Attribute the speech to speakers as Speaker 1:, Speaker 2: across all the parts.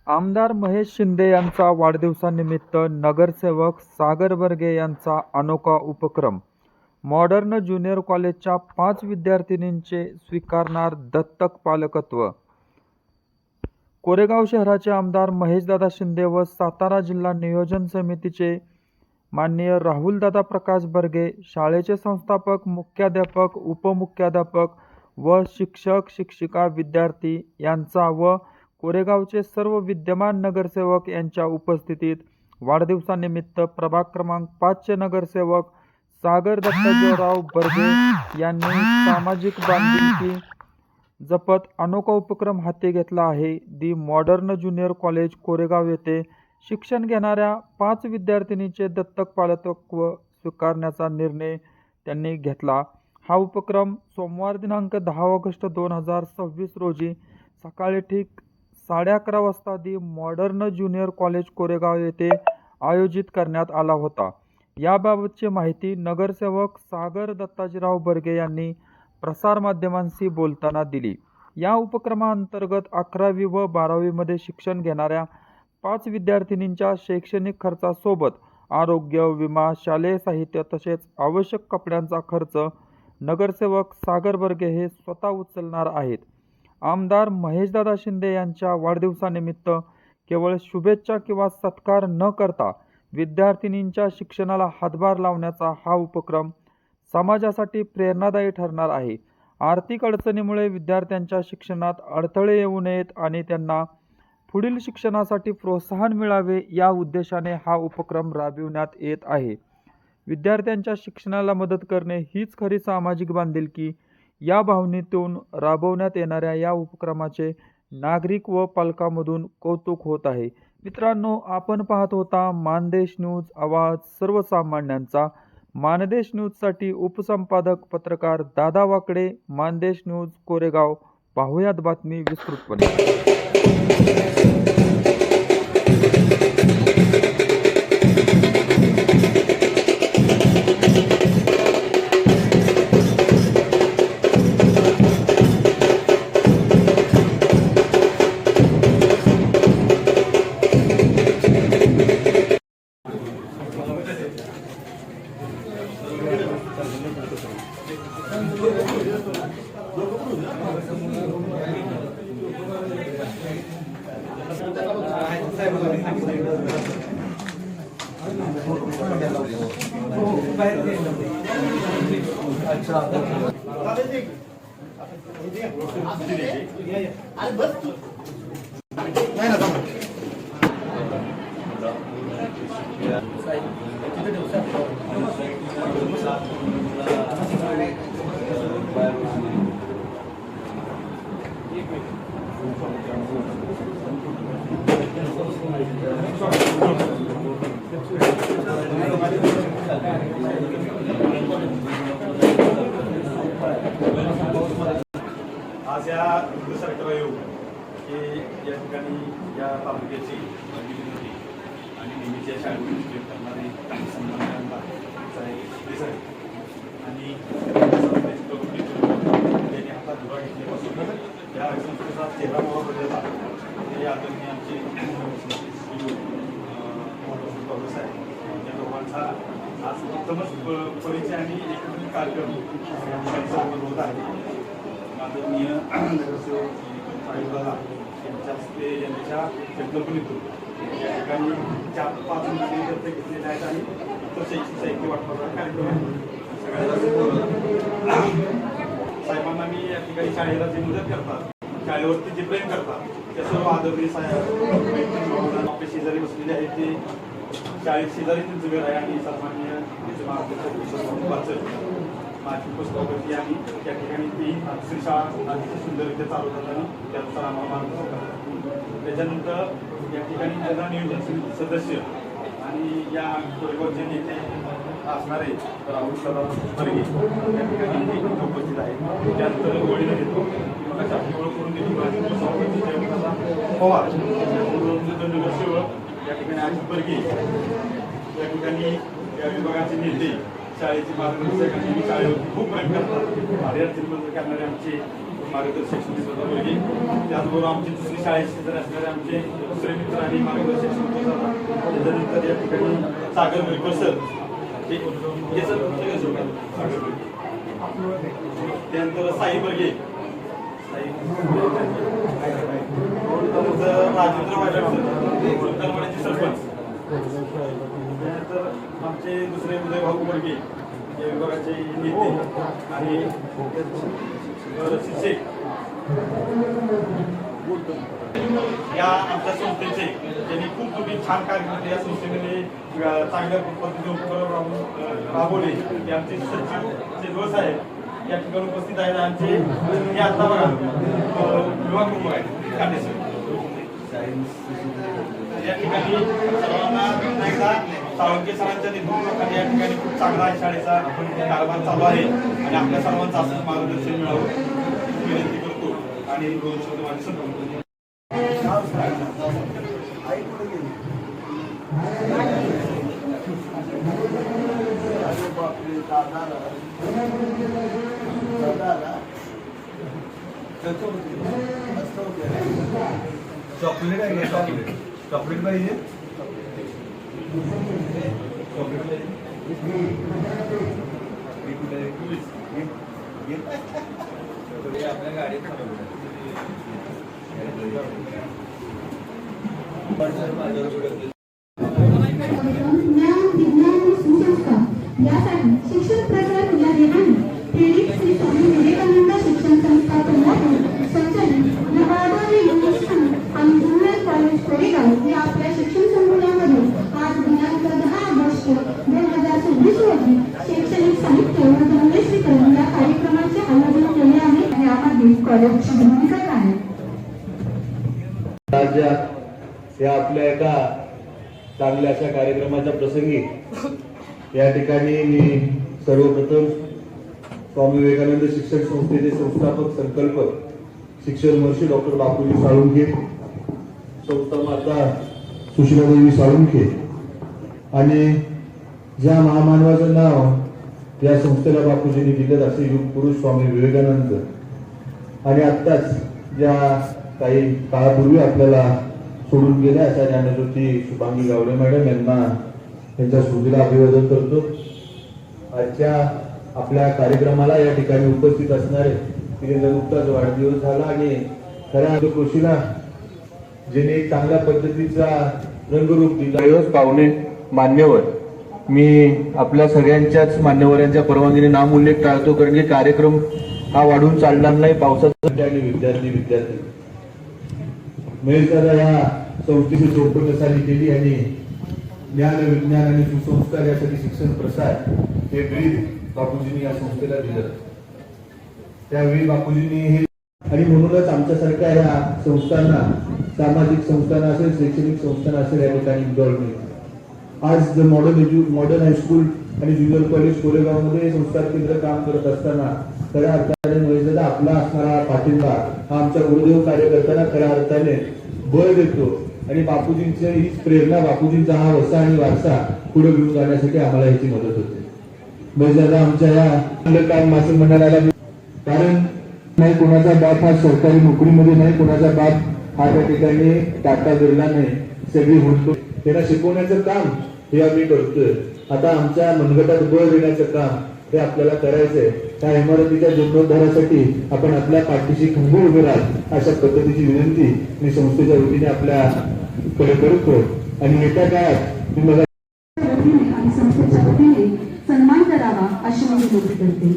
Speaker 1: आमदार महेश शिंदे यांचा वाढदिवसानिमित्त नगरसेवक सागर बर्गे यांचा अनोखा उपक्रम. मॉडर्न ज्युनियर कॉलेजच्या 5 विद्यार्थिनींचे स्वीकारणार दत्तक पालकत्व. कोरेगाव शहराचे आमदार महेशदादा शिंदे व सातारा जिल्हा नियोजन समितीचे माननीय राहुलदादा प्रकाश बर्गे, शाळेचे संस्थापक, मुख्याध्यापक, उपमुख्याध्यापक व शिक्षक शिक्षिका विद्यार्थी यांचा व कोरेगावचे सर्व विद्यमान नगरसेवक यांच्या उपस्थितीत वाढदिवसानिमित्त प्रभाग क्रमांक 5 चे नगरसेवक सागर दत्ताजीराव बर्गे यांनी सामाजिक बांधिलकी जपत अनोखा उपक्रम हाती घेतला आहे. दी मॉडर्न ज्युनियर कॉलेज कोरेगाव येथे शिक्षण घेणाऱ्या 5 विद्यार्थिनींचे दत्तक पालकत्व स्वीकारण्याचा निर्णय त्यांनी घेतला. हा उपक्रम सोमवार दिनांक 10 ऑगस्ट 2026 रोजी सकाळी ठीक 11:30 वाजता दी मॉडर्न ज्युनियर कॉलेज कोरेगाव येथे आयोजित करण्यात आला होता. याबाबतची माहिती नगरसेवक सागर दत्ताजीराव बर्गे यांनी प्रसारमाध्यमांशी बोलताना दिली. या उपक्रमाअंतर्गत 11वी व 12वी मध्ये शिक्षण घेणाऱ्या 5 विद्यार्थिनींच्या शैक्षणिक खर्चासोबत आरोग्य, विमा, शालेय साहित्य तसेच आवश्यक कपड्यांचा खर्च नगरसेवक सागर बर्गे हे स्वतः उचलणार आहेत. आमदार महेशदादा शिंदे यांच्या वाढदिवसानिमित्त केवळ शुभेच्छा किंवा सत्कार न करता विद्यार्थिनींच्या शिक्षणाला हातभार लावण्याचा हा उपक्रम समाजासाठी प्रेरणादायी ठरणार आहे. आर्थिक अडचणीमुळे विद्यार्थ्यांच्या शिक्षणात अडथळे येऊ नयेत आणि त्यांना पुढील शिक्षणासाठी प्रोत्साहन मिळावे या उद्देशाने हा उपक्रम राबविण्यात येत आहे. विद्यार्थ्यांच्या शिक्षणाला मदत करणे हीच खरी सामाजिक बांधिलकी या भावनेतून राबवण्यात येणाऱ्या या उपक्रमाचे नागरिक व पालकांमधून कौतुक होत आहे. मित्रांनो, आपण पाहत होता मानदेश न्यूज, आवाज सर्वसामान्यांचा. मानदेश न्यूजसाठी उपसंपादक पत्रकार दादा वाकडे, मानदेश न्यूज कोरेगाव. पाहुयात बातमी विस्तृतपणे.
Speaker 2: आज या दुसऱ्या येऊ की या ठिकाणी या तालुक्याची विनंती आणि नेहमीच्या शाळेत करणारी सन्मानता आणि त्यांनी हातात धुरा घेतल्यापासून या संस्थेचा चेहरा मोहरा बदलला ते आदरणीय आमचे साहेब या दोघांचा आज उत्तमच परिचय आणि एकत्रित कार्यक्रम होत आहे. आदरणीय नगरसेवक साहेबदादा यांच्या हस्ते यांच्या संकल्पनेतून या ठिकाणी 4-5 मुली दत्तक घेतलेले आहेत आणि इतर शैक्षणिक साहित्य वाटपाचा कार्यक्रम आहे. सगळ्यात साहेबांना मी या ठिकाणी शाळेला जे मदत करतात, शाळेवरती जे प्रेम करतात, त्या सर्व आदरणीय साहेब आपल्या शेजारी बसलेले आहेत. ते शाळेत शेजारी त्यांचं घर आहे आणि सन्मान्य मार्गदर्शक माझी पुस्तकावरती आणि त्या ठिकाणी ती श्री शाळा अतिशय सुंदररित्या चालवतात आणि त्यानुसार आम्हाला मार्गदर्शन करतात. त्याच्यानंतर या ठिकाणी जिल्हा नियोजन समिती सदस्य आणि या कोरेगावचे नेते असणारे राहुलदादा बर्गे या ठिकाणी उपस्थित आहेत. त्यानंतर ओळीला घेतो मग आपली ओळख करून देतो. माझी सभापती जयप्रकाश पवार नगरसेवक या ठिकाणी अजित बर्गे या ठिकाणी या विभागाचे नेते शाळेचे मार्गदर्शक आणि शाळेवरती खूप प्रेम करतात. अडचणी बंद करणारे आमचे मार्गदर्शक शिक्षक वर्गे, त्याचबरोबर आमचे दुसरी शाळेत शेजारी असणारे आमचे दुसरे मित्र आणि मार्गदर्शक शिक्षक होतात. त्याच्यानंतर या ठिकाणी सागर विलकर सर, हे सर सागर, त्यानंतर साई बर्गे, राजेंद्र वायकर सर, कलवाडीचे सरपंच, त्यानंतर आमचे दुसरे उदय भाऊ बर्गे या विभागाचे नेते आणि शिक्षक या आमच्या संस्थेचे त्यांनी खूप मोठी छान कार्यक्रम या संस्थेमध्ये चांगल्या पद्धतीने उपक्रम राबवले. ते आमचे सचिव जे दिवस आहेत या ठिकाणी उपस्थित आहेत. आमचे हे आता बघा युवा कुटुंब आहेत कांदेश्वर या ठिकाणी सर्वांना एकदा साळुंके सरांच्या नेतृत्वाखाली या ठिकाणी खूप चांगला शाळेचा कारभार चालू आहे आणि आपल्या सर्वांचं असं मार्गदर्शन मिळावं विनंती करतो आणि 2 शब्द माझे संपवतो.
Speaker 3: चॉकलेट आहे का? चॉकलेट पाहिजे. आपल्या गाडीत
Speaker 4: यासाठी शिक्षण प्रसार या देवाने प्रेरित श्री स्वामी विवेकानंद शिक्षण संस्था कोल्हापूर संचालित नवाडोली युनिव्हर्सिटी आणि ज्युनियर कॉलेज कोरेगाव या आपल्या शिक्षण संकुलामध्ये आज दिनांक 10 ऑगस्ट 2026 रोजी शैक्षणिक साहित्य व संदेशीकरण या कार्यक्रमाचे आयोजन केले आहे. यामध्ये कॉलेजची भूमिका काय आहे?
Speaker 3: राज्यात या आपल्या एका चांगल्या अशा कार्यक्रमाच्या प्रसंगी या ठिकाणी मी सर्वप्रथम स्वामी विवेकानंद शिक्षण संस्थेचे संस्थापक संकल्पक शिक्षण महर्षी डॉक्टर बापूजी साळुंखे, संस्था माता सुशीलादेवी साळुंखे आणि ज्या महामानवाचं नाव या संस्थेला बापूजींनी दिलं असे युग पुरुष स्वामी विवेकानंद आणि आत्ताच ज्या काही काळापूर्वी आपल्याला सोडून गेल्या अशा ज्ञानज्योती शुभांगी गावडे मॅडम यांना त्यांच्या स्मृतीला अभिवादन करतो. आजच्या आपल्या कार्यक्रमाला या ठिकाणी उपस्थित असणारे तिथे नुकताच वाढदिवस झाला आणि खऱ्या कृषीला ज्याने एक चांगल्या पद्धतीचा रंगरूप दिला पाहुणे मान्यवर, मी आपल्या सगळ्यांच्याच मान्यवरांच्या परवानगीने नामोल्लेख टाळतो कारण की कार्यक्रम हा वाढून चालणार नाही. पावसासाठी आणि विद्यार्थी महेश दादा या संस्थेची 54 साली केली आणि ज्ञान विज्ञान आणि सुसंस्कार यासाठी शिक्षण प्रसार हे ब्रीद बापूजींनी या संस्थेला दिलं. त्यावेळी बापूजींनी हे आणि म्हणूनच आमच्यासारख्या ह्या संस्थांना, सामाजिक संस्थांना असेल, शैक्षणिक संस्थांना असेल, या ठिकाणी उजाळ मिळते. आज मॉडर्न हायस्कूल आणि ज्युनियर कॉलेज कोरेगावमध्ये संस्कार केंद्र काम करत असताना खऱ्या अर्थाने महेशदादा आपला असणारा पाठिंबा हा आमच्या गुरुदेव कार्यकर्त्यांना खऱ्या अर्थाने बळ देतो आणि बापूजींची हीच प्रेरणा, बापूजींचा हा वसा आणि वारसा पुढे घेऊन जाण्यासाठी आम्हाला याची मदत होते. महेशदादा आमच्या या काम मासिक मंडळाला कारण नाही कोणाचा बाप हा सरकारी नोकरीमध्ये नाही, कोणाचा बाप हा त्या ठिकाणी टाटा बिर्ला नाही, सगळी म्हणतो त्यांना शिकवण्याचं काम हे आम्ही करतोय. आता आमच्या मनगटात बळ देण्याचं काम हे आपल्याला करायचंय. त्या इमारतीच्या जीर्णोद्धारासाठी आपण आपल्या पाठीशी खंबीर उभे राहा अशा पद्धतीची विनंती मी संस्थेच्या वतीने आपल्याकडे करतो आणि येत्या काळात मी मला
Speaker 4: आणि संस्थेच्या वतीने सन्मान करावा अशी मी विनंती करते.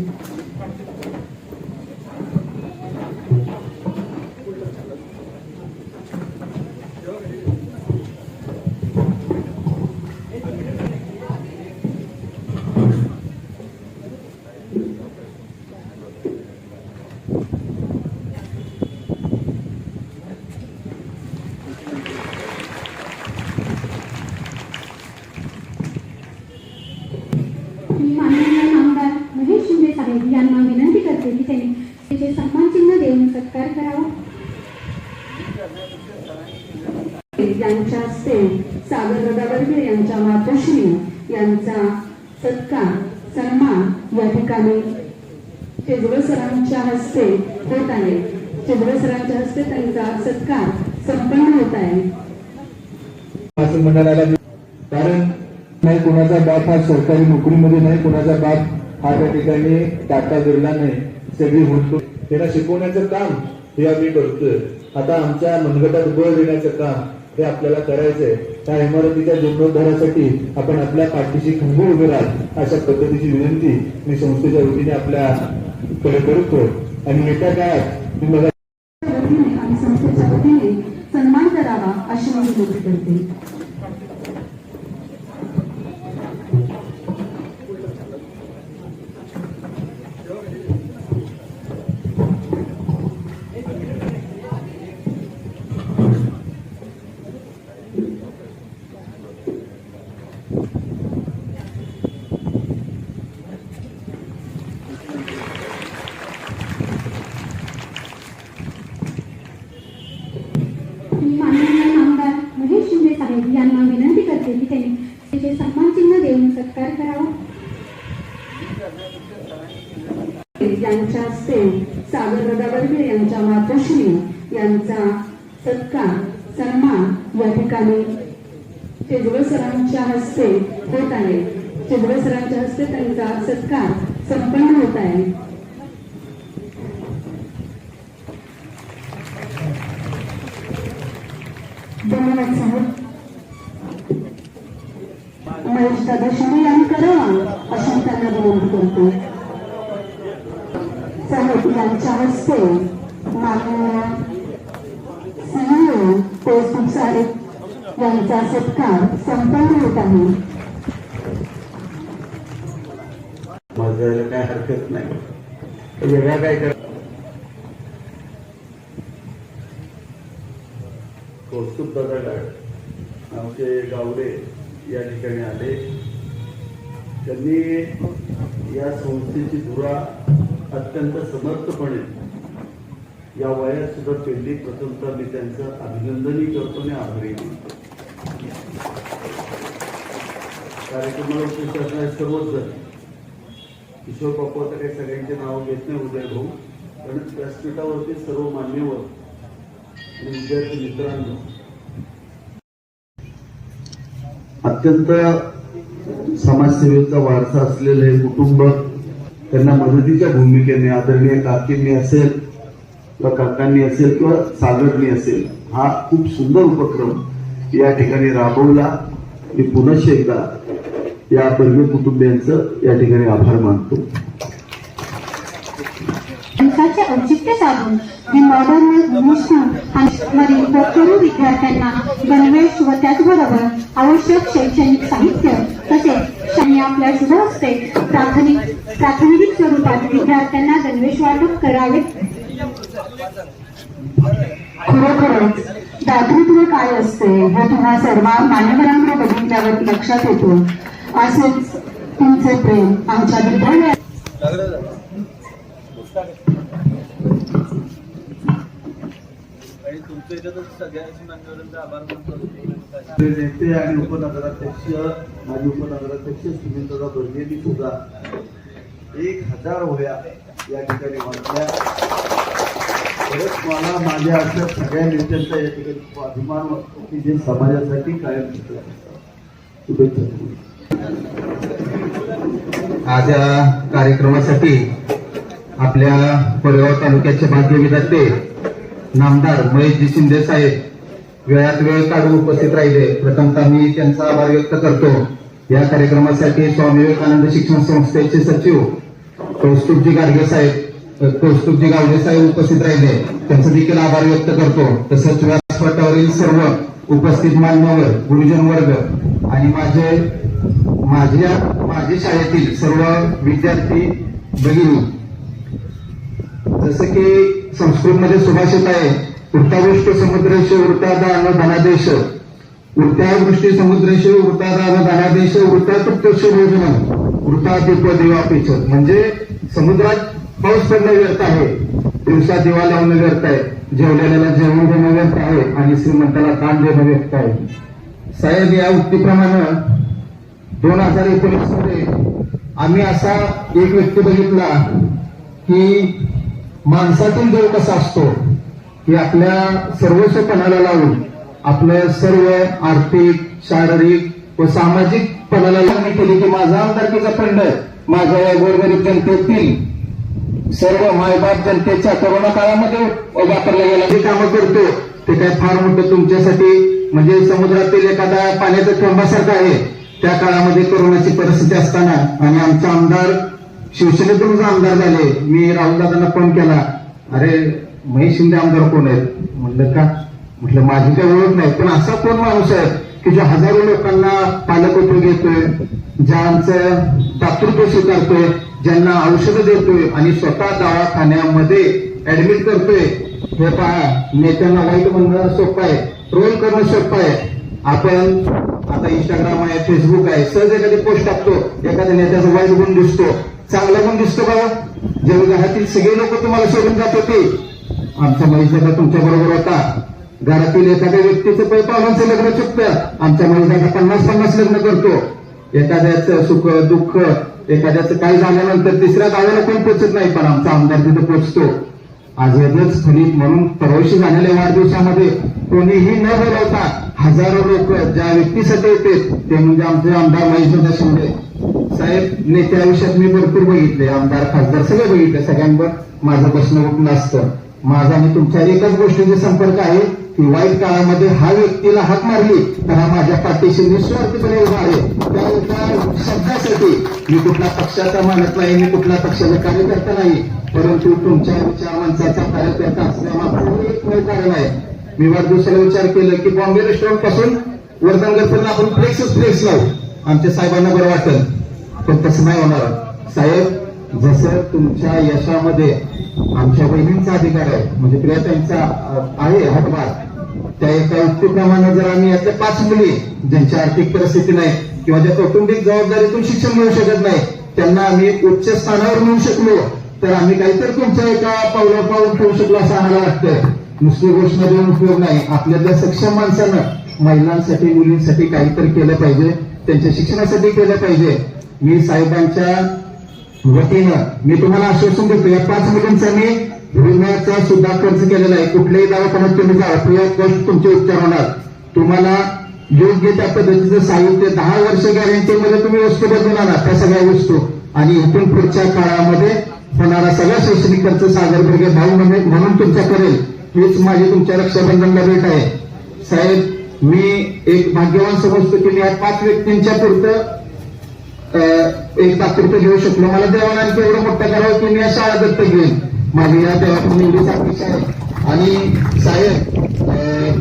Speaker 4: यांना विनंती करते की त्यांनी तिचे सन्मान चिन्ह देऊन सत्कार करावा. यांच्या हस्ते सागर बर्गे यांच्या मातोश्री यांचा सत्कार सन्मान या ठिकाणी तेजवळ सरांच्या हस्ते होत आहे. चिदरे सरांच्या हस्ते त्यांचा सत्कार संपन्न होत आहे.
Speaker 3: असं म्हणायला कारण नाही, कोणाचा बाप हा सरकारी नोकरीमध्ये नाही, कोणाचा बाप हा त्या ठिकाणी टाटा बिर्ला नाही, सगळी म्हणतो त्यांना शिकवण्याचं काम हे आम्ही करतोय. आता आमच्या मनगटात बळ देण्याचं काम हे आपल्याला करायचंय. त्या इमारतीच्या जीर्णोद्धारासाठी आपण आपल्या पाठीशी खंबीर उभे राहा, अशा पद्धतीची विनंती मी संस्थेच्या वतीने आपल्याकडे करतो. आणि येत्या काळात मी मला
Speaker 4: आणि संस्थेच्या वतीने सन्मान करावा अशी मी विनंती करते. माननीय आमदार महेश शिंदे साहेब यांना विनंती करते की त्यांनी त्याचे सन्मान चिन्ह देऊन सत्कार करावा. यांच्या हस्ते सागरदादा बर्गे यांच्या मातोश्री यांचा सत्कार सन्मान या ठिकाणी चिदरे सरांच्या हस्ते होत आहे. चिदरे सरांच्या हस्ते त्यांचा सत्कार संपन्न होत आहे. धन्यवाद साहेब. महेश दादा शिंदे यांनी करावा अशी त्यांना विनंती करतो. साहेब यांच्या हस्ते माननीय CEO कौस्तुभ साहेब यांचा सत्कार संपन्न होत आहे.
Speaker 3: माझ्या काय हरकत नाही, वेगळा काय कर. कौस्तुभ दादा गाड आमचे गावडे या ठिकाणी आले. त्यांनी या संस्थेची धुरा अत्यंत समर्थपणे या वयात सुद्धा पेरली. प्रथमतः मी त्यांचं अभिनंदनही करतो आणि आभारी मानतो. कार्यक्रमाला उपस्थित असणारे सर्वच जण, किशोर बापू आता काही सगळ्यांचे नाव घेत नाही उदय भाऊ, पण व्यासपीठावरती सर्व मान्यवर आणि विद्यार्थी मित्रांनो, अत्यंत समाजसेवेचा वारसा असलेलं हे कुटुंब, त्यांना मदतीच्या भूमिकेने आदरणीय काकींनी असेल किंवा काकांनी असेल किंवा सागरनी असेल, हा खूप सुंदर उपक्रम या ठिकाणी राबवला. मी पुनश्च एकदा या बर्गे कुटुंबियांचं या ठिकाणी आभार मानतो.
Speaker 4: दिवसाचे औचित्य साधून दी मॉडर्न इंग्लिश स्कूल मधील करोडो विद्यार्थ्यांना गणवेश व त्याचबरोबर आवश्यक शैक्षणिक साहित्य तसेच त्यांनी आपल्या शुभ हस्ते प्रातिनिधिक स्वरूपात विद्यार्थ्यांना गणवेश वाटप करावे. खरोखरच दातृत्व काय असते हे तुम्हा सर्व मान्यवरांकडे बघितल्यावर लक्षात येतो. असेच तुमचे प्रेम आमच्या विद्यालयात
Speaker 3: नेते आणि उपनगराध्यक्ष, माजी उपनगराध्यक्ष सुनीलदादा बर्गेंनी सुद्धा 1000 वह्या या ठिकाणी वाटल्या. खरंच मला माझ्या अशा सगळ्या नेत्यांचा या ठिकाणी अभिमान वाटतो की जे समाजासाठी कायम शुभेच्छा. आज या कार्यक्रमासाठी आपल्या कोरेगाव तालुक्याचे भाग्य विधाते नामदार महेशजी शिंदे साहेब वेळात वेळ काढून उपस्थित राहिले. प्रथमतः मी त्यांचा आभार व्यक्त करतो. या कार्यक्रमासाठी स्वामी विवेकानंद शिक्षण संस्थेचे सचिव कौस्तुभजी गाडगे साहेब, कौस्तुभजी गावडे साहेब उपस्थित राहिले, त्यांचा देखील आभार व्यक्त करतो. तसंच व्यासपीठावरील सर्व उपस्थित मान्यवर, गुरुजन वर्ग आणि माझ्या शाळेतील सर्व विद्यार्थी भगिनी, जसं की संस्कृतमध्ये सुभाषित आहे, उरता गोष्ट समुद्रेश वृत्तादा धनादेश, उरत्या दृष्टी समुद्रेश वृत्तादा धनादेश, वृत्ता तप्तश भोजन, वृत्ता दीप देवापेच. म्हणजे समुद्रात पाऊस पडणं व्यर्थ आहे, दिवसा दिवा लावणं व्यर्थ आहे, जेवलेल्याला जेवण देणं व्यर्थ आहे आणि श्रीमंताला दान देणं व्यर्थ आहे. साहेब, या उक्तीप्रमाणे 2019 मध्ये आम्ही असा एक व्यक्ती बघितला की
Speaker 5: माणसातील देव कसा असतो की आपल्या सर्वस्वपणाला लावून आपलं सर्व आर्थिक, शारीरिक व सामाजिक पणाला लागणी केली की माझा आमदारकीचा फंड माझ्या या गोरगरीब जनतेतील सर्व मायबाप जनतेच्या कोरोना काळामध्ये वापरला गेला. जे कामं करतो ते काय फार मोठं तुमच्यासाठी म्हणजे समुद्रातील एखादा पाण्याचा थेंबासारखं आहे. त्या काळामध्ये कोरोनाची परिस्थिती असताना आणि आमचा आमदार शिवसेनेतून आमदार झाले. मी राहुल दादांना फोन केला, अरे महेश शिंदे आमदार कोण आहेत? म्हणलं का? म्हटलं माझी काही ओळख नाही, पण असा कोण माणूस आहे की जो हजारो लोकांना पालकत्व घेतोय, ज्यांचं दातृत्व स्वीकारतोय, ज्यांना औषधं देतोय आणि स्वतः दवाखान्यामध्ये ऍडमिट करतोय. हे पहा, नेत्यांना वाईट म्हणणं सोपं आहे, ट्रोल करणं सोपं आहे. आपण आता इंस्टाग्राम आहे, फेसबुक आहे, सहज एखादी पोस्ट टाकतो, एखाद्या नेत्याचा वाईट गुण दिसतो, चांगला गुण दिसतो का? जेव्हा घरातील सगळे लोक तुम्हाला सोडून जात होते, आमचा महेश दादा तुमच्या बरोबर होता. घरातील एखाद्या व्यक्तीचं पैपावांचं लग्न चुकतं, आमच्या महेश दादा 50-50 लग्न करतो. एखाद्याचं सुख दुःख, एखाद्याचं काही झाल्यानंतर तिसऱ्या गावाला कोण पोचत नाही, पण आमचा आमदार तिथे पोचतो. आज वेगळंच फलित म्हणून परवाशी झालेल्या वाढदिवसामध्ये कोणीही न बोलवता हजारो लोक ज्या व्यक्तीसाठी येतात ते म्हणजे आमचे आमदार महेशदादा शिंदे साहेब. नेते आयुष्यात मी भरपूर बघितले, आमदार खासदार सगळे बघितले, सगळ्यांवर माझं बसणं उठणं असतं. माझा आणि तुमच्या एकच गोष्टीचा संपर्क आहे की वाईट काळामध्ये हा व्यक्तीला हाक मारली तर हा माझ्या पाठीशी निस्वार्थपणे उभा आहे. त्या एका शब्दासाठी मी कुठल्या पक्षाचा मानत नाही, मी कुठल्या पक्षाचा कार्यकर्ता नाही, परंतु तुमच्या विचार माणसाचा कार्यकर्ता असण्यामागचं एक कारण आहे. मी वाढदिवसाला विचार केलं की बॉम्बे रेस्टॉरंट पासून वर्धनगरपर्यंत आपण फ्लेक्स लावू, आमच्या साहेबांना बरं वाटेल. पण तसं नाही होणार साहेब. जसं तुमच्या यशामध्ये आमच्या बहिणींचा अधिकार आहे, म्हणजे प्रियताईंचा आहे हातभार, त्या एका युक्तीप्रमाणे जर आम्ही यातल्या 5 मुली ज्यांची आर्थिक परिस्थिती नाही किंवा ज्या कौटुंबिक जबाबदारीतून शिक्षण मिळू शकत नाही त्यांना आम्ही उच्च स्थानावर मिळू शकलो तर आम्ही काहीतरी तुमच्या एका पावलावर पाऊल ठेवू शकलो असं आम्हाला वाटतं. नुसती घोषणा देऊन उपयोग नाही. आपल्यातल्या सक्षम माणसानं महिलांसाठी, मुलींसाठी काहीतरी केलं पाहिजे, त्यांच्या शिक्षणासाठी केलं पाहिजे. मी साहेबांच्या वतीनं मी तुम्हाला आश्वासन देतो, या 5 मुलींचा मी विम्याचा सुद्धा खर्च केलेला आहे. कुठल्याही दवाखान्यात तुम्ही जा, फ्री ऑफ कॉस्ट तुमचे उपचार होणार. तुम्हाला योग्य त्या पद्धतीचं साहित्य 10 वर्ष गॅरंटीमध्ये तुम्ही वस्तू बदलून आणा, त्या सगळ्या वस्तू. आणि इथून पुढच्या काळामध्ये होणारा सगळा शैक्षणिक खर्च सागर बर्गे भाऊ म्हणून तुमचा करेल. हीच माझी तुमच्या रक्षाबंधनला भेट आहे. साहेब, मी एक भाग्यवान समजतो की मी या 5 व्यक्तींच्या पुरतं एक दातृत्व घेऊ शकलो. मला देवाला आणखी एवढं मोठं करावं की मी या शाळा दत्तक घेईन. माझी या देवाकडून एवढीच अपेक्षा आहे. आणि साहेब,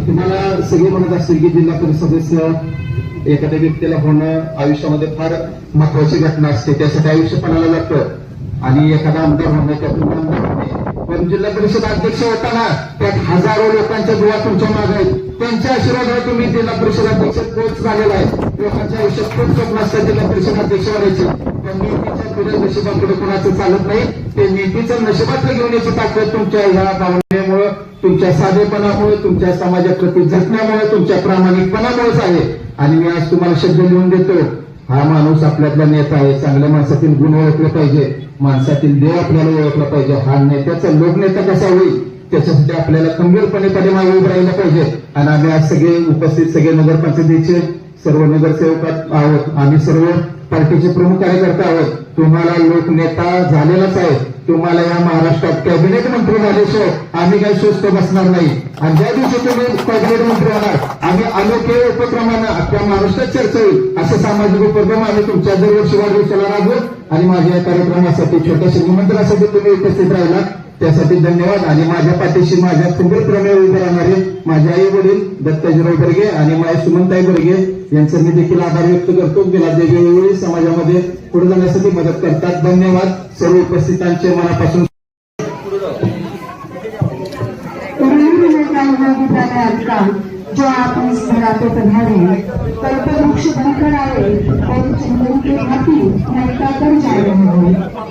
Speaker 5: तुम्हाला सगळे म्हणत असतील की जिल्हा परिषद सदस्य एखाद्या व्यक्तीला होणं आयुष्यामध्ये फार महत्वाची घटना असते, त्यासाठी आयुष्य पणाला लागतं आणि एखादा आमदार होणं त्यातून आमदार होणे. पण जिल्हा परिषद अध्यक्ष होताना त्यात हजारो लोकांच्या दुवा तुमच्या मागे आहेत. त्यांच्या आशीर्वादावर तुम्ही जिल्हा परिषद अध्यक्ष पोच झालेला आहे. लोकांच्या आयुष्यात खूप स्वप्न असतात जिल्हा परिषद अध्यक्ष व्हायचे, पण नीतीच्या पुढे नशिबापुढे कोणाचं चालत नाही. ते नीतीचं नशिबातलं घेऊन याची ताकद तुमच्या ह्या भावनेमुळे, तुमच्या साधेपणामुळे, तुमच्या समाजाप्रती झटण्यामुळे, तुमच्या प्रामाणिकपणामुळेच आहे. आणि मी आज तुम्हाला शब्द लिहून देतो, हा माणूस आपल्यातला नेता आहे. चांगल्या माणसातील गुण ओळखले पाहिजे, माणसातील देव आपल्याला ओळखला पाहिजे. हा नेत्याचा लोकनेता कसा होईल त्याच्यासाठी आपल्याला खंबीरपणे पाठीमागे उभं राहिलं पाहिजे. आणि आम्ही आज सगळे उपस्थित सगळे नगरपंचायतीचे सर्व नगरसेवक आहोत, आम्ही सर्व पार्टीचे प्रमुख कार्यकर्ते आहोत. तुम्हाला लोकनेता झालेलाच आहे. तुम्हाला या महाराष्ट्रात कॅबिनेट मंत्री झाल्याशिवाय आम्ही काही स्वस्त बसणार नाही. आणि ज्या दिवशी तुम्ही कॅबिनेट मंत्री होणार, आम्ही अनोख्या उपक्रमानं अख्ख्या महाराष्ट्रात चर्चा होईल असे सामाजिक उपक्रम आम्ही तुमच्या दरवर्षी वाढदिवसाला राबवू. आणि माझ्या या कार्यक्रमासाठी, छोट्याशा निमंत्रणासाठी तुम्ही उपस्थित राहिला त्यासाठी धन्यवाद. आणि माझ्या पाठीशी माझ्या खंबीरपणे उभे राहणारे माझे आई वडील दत्ताजीराव बर्गे आणि माझ्या सुमनताई बर्गे यांचं मी देखील आभार व्यक्त करतो. गेल्या वेगवेगळी समाजामध्ये पुढे जाण्यासाठी मदत करतात. धन्यवाद सर्व उपस्थितांचे मनापासून.
Speaker 4: जो आप इस धराते पधारे, कल्पवृक्ष बनकर आए और चंदन की भांति महका कर जा रहे हैं.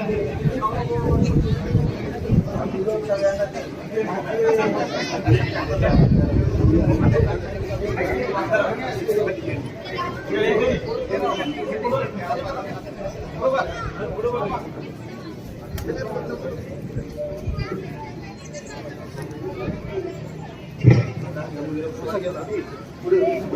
Speaker 5: पुढे